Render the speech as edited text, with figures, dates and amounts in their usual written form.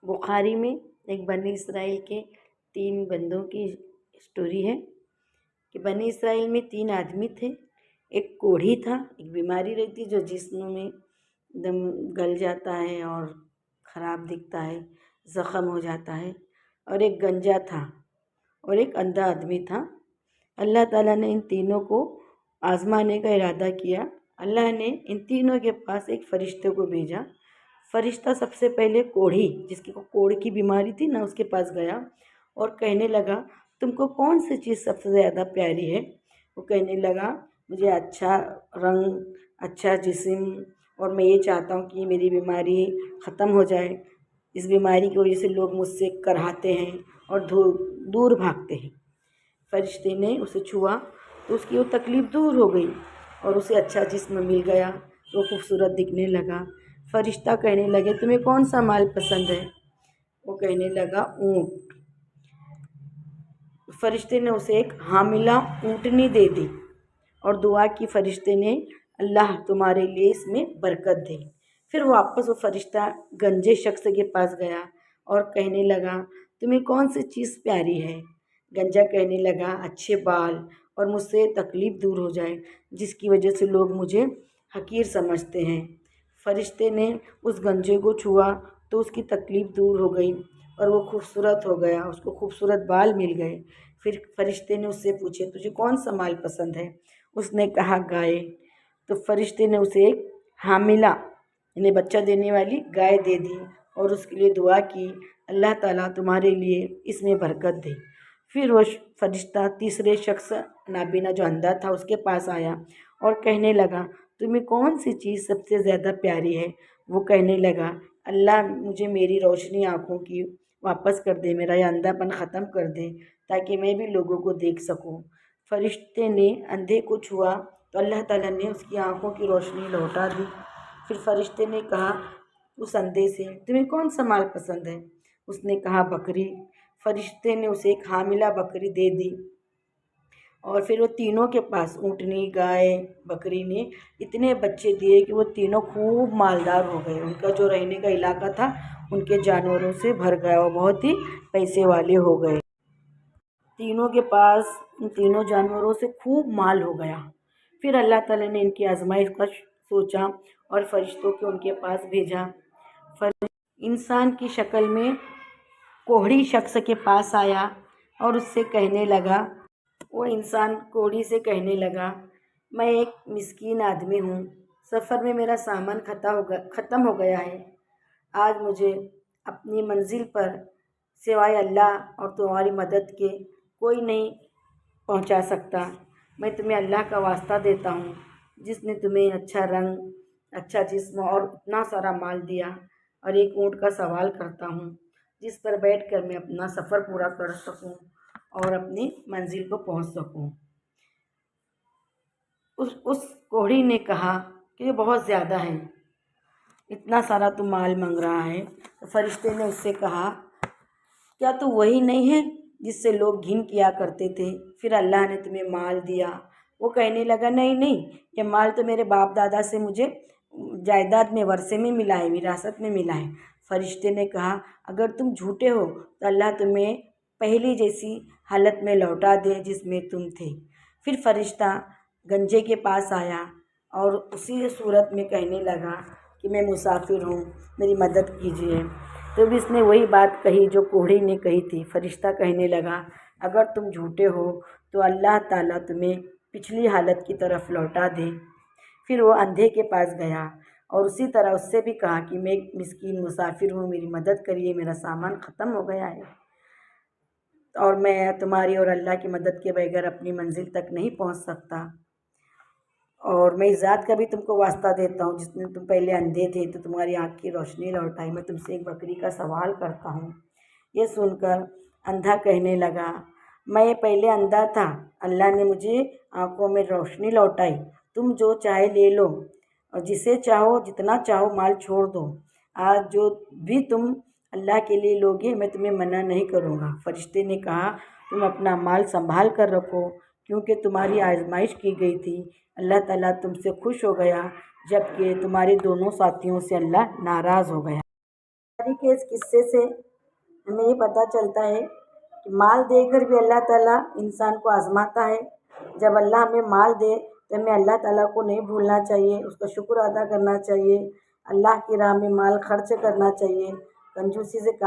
بخاری میں ایک بنی اسرائیل کے 3 بندوں کی اسٹوری ہے کہ بنی اسرائیل میں 3 آدمی تھے. ایک کوڑھی تھا، ایک بیماری رہتی جو جسم میں دم گل جاتا ہے اور خراب دکھتا ہے، زخم ہو جاتا ہے، اور ایک گنجا تھا اور ایک اندھا آدمی تھا. اللہ تعالیٰ نے ان تینوں کو آزمانے کا ارادہ کیا. اللہ نے ان تینوں کے پاس ایک فرشتے کو بھیجا. فرشتہ سب سے پہلے کوڑھی، جس کی کوڑ کی بیماری تھی نا، اس کے پاس گیا اور کہنے لگا تم کو کون سی چیز سب سے زیادہ پیاری ہے؟ وہ کہنے لگا مجھے اچھا رنگ، اچھا جسم، اور میں یہ چاہتا ہوں کہ میری بیماری ختم ہو جائے. اس بیماری کی وجہ سے لوگ مجھ سے کرہاتے ہیں اور دور بھاگتے ہیں. فرشتے نے اسے چھوا تو اس کی وہ تکلیف دور ہو گئی اور اسے اچھا جسم مل گیا، وہ خوبصورت دکھنے لگا. فرشتہ کہنے لگے تمہیں کون سا مال پسند ہے؟ وہ کہنے لگا اونٹ. فرشتے نے اسے ایک حاملہ اونٹنی دے دی اور دعا کی فرشتے نے اللہ تمہارے لیے اس میں برکت دے. پھر واپس وہ فرشتہ گنجے شخص کے پاس گیا اور کہنے لگا تمہیں کون سی چیز پیاری ہے؟ گنجا کہنے لگا اچھے بال اور مجھ سے تکلیف دور ہو جائے جس کی وجہ سے لوگ مجھے حقیر سمجھتے ہیں. فرشتے نے اس گنجے کو چھوا تو اس کی تکلیف دور ہو گئی اور وہ خوبصورت ہو گیا، اس کو خوبصورت بال مل گئے. پھر فرشتے نے اس سے پوچھے تجھے کون سا مال پسند ہے؟ اس نے کہا گائے. تو فرشتے نے اسے ایک حاملہ یعنی بچہ دینے والی گائے دے دی اور اس کے لیے دعا کی اللہ تعالیٰ تمہارے لیے اس میں برکت دے. پھر وہ فرشتہ تیسرے شخص نابینا جو اندھا تھا اس کے پاس آیا اور کہنے لگا تمہیں کون سی چیز سب سے زیادہ پیاری ہے؟ وہ کہنے لگا اللہ مجھے میری روشنی آنکھوں کی واپس کر دے، میرا یہ اندھا پن ختم کر دے تاکہ میں بھی لوگوں کو دیکھ سکوں. فرشتے نے اندھے کو چھوا تو اللہ تعالیٰ نے اس کی آنکھوں کی روشنی لوٹا دی. پھر فرشتے نے کہا اس اندھے سے تمہیں کون سا مال پسند ہے؟ اس نے کہا بکری. فرشتے نے اسے ایک حاملہ بکری دے دی اور پھر وہ تینوں کے پاس اونٹنی، گائے، بکری نے اتنے بچے دیے کہ وہ تینوں خوب مالدار ہو گئے. ان کا جو رہنے کا علاقہ تھا ان کے جانوروں سے بھر گیا اور بہت ہی پیسے والے ہو گئے. تینوں کے پاس ان تینوں جانوروں سے خوب مال ہو گیا. پھر اللہ تعالیٰ نے ان کی آزمائش کا سوچا اور فرشتوں کو ان کے پاس بھیجا. انسان کی شکل میں کوڑھی شخص کے پاس آیا اور اس سے کہنے لگا، وہ انسان کوڑھی سے کہنے لگا میں ایک مسکین آدمی ہوں، سفر میں میرا سامان ختم ہو گیا ہے. آج مجھے اپنی منزل پر سوائے اللہ اور تمہاری مدد کے کوئی نہیں پہنچا سکتا. میں تمہیں اللہ کا واسطہ دیتا ہوں جس نے تمہیں اچھا رنگ، اچھا جسم اور اتنا سارا مال دیا، اور ایک اونٹ کا سوال کرتا ہوں جس پر بیٹھ کر میں اپنا سفر پورا کر سکوں اور اپنی منزل کو پہنچ سکوں. اس کوڑھی نے کہا کہ یہ بہت زیادہ ہے، اتنا سارا تو مال مانگ رہا ہے. تو فرشتے نے اس سے کہا کیا تو وہی نہیں ہے جس سے لوگ گھن کیا کرتے تھے؟ پھر اللہ نے تمہیں مال دیا. وہ کہنے لگا نہیں، یہ مال تو میرے باپ دادا سے مجھے جائیداد میں ورثے میں ملا ہے، وراثت میں ملا ہے. فرشتے نے کہا اگر تم جھوٹے ہو تو اللہ تمہیں پہلی جیسی حالت میں لوٹا دے جس میں تم تھے. پھر فرشتہ گنجے کے پاس آیا اور اسی صورت میں کہنے لگا کہ میں مسافر ہوں، میری مدد کیجیے. تو بھی اس نے وہی بات کہی جو کوڑھی نے کہی تھی. فرشتہ کہنے لگا اگر تم جھوٹے ہو تو اللہ تعالیٰ تمہیں پچھلی حالت کی طرف لوٹا دے. پھر وہ اندھے کے پاس گیا اور اسی طرح اس سے بھی کہا کہ میں ایک مسکین مسافر ہوں، میری مدد کریے، میرا سامان ختم ہو گیا ہے اور میں تمہاری اور اللہ کی مدد کے بغیر اپنی منزل تک نہیں پہنچ سکتا. اور میں اس ذات کا بھی تم کو واسطہ دیتا ہوں جس نے تم پہلے اندھے تھے تو تمہاری آنکھ کی روشنی لوٹائی. میں تم سے ایک بکری کا سوال کرتا ہوں. یہ سن کر اندھا کہنے لگا میں پہلے اندھا تھا، اللہ نے مجھے آنکھوں میں روشنی لوٹائی. تم جو چاہے لے لو اور جسے چاہو جتنا چاہو مال چھوڑ دو. آج جو بھی تم اللہ کے لیے لوگے میں تمہیں منع نہیں کروں گا. فرشتے نے کہا تم اپنا مال سنبھال کر رکھو کیونکہ تمہاری آزمائش کی گئی تھی. اللہ تعالیٰ تم سے خوش ہو گیا جبکہ تمہارے دونوں ساتھیوں سے اللہ ناراض ہو گیا. کے اس قصے سے ہمیں یہ پتہ چلتا ہے کہ مال دے کر بھی اللہ تعالیٰ انسان کو آزماتا ہے۔ جب اللہ ہمیں مال دے تو ہمیں اللہ تعالیٰ کو نہیں بھولنا چاہیے، اس کا شکر ادا کرنا چاہیے، اللہ کی راہ میں مال خرچ کرنا چاہیے، کنجوسی سے کام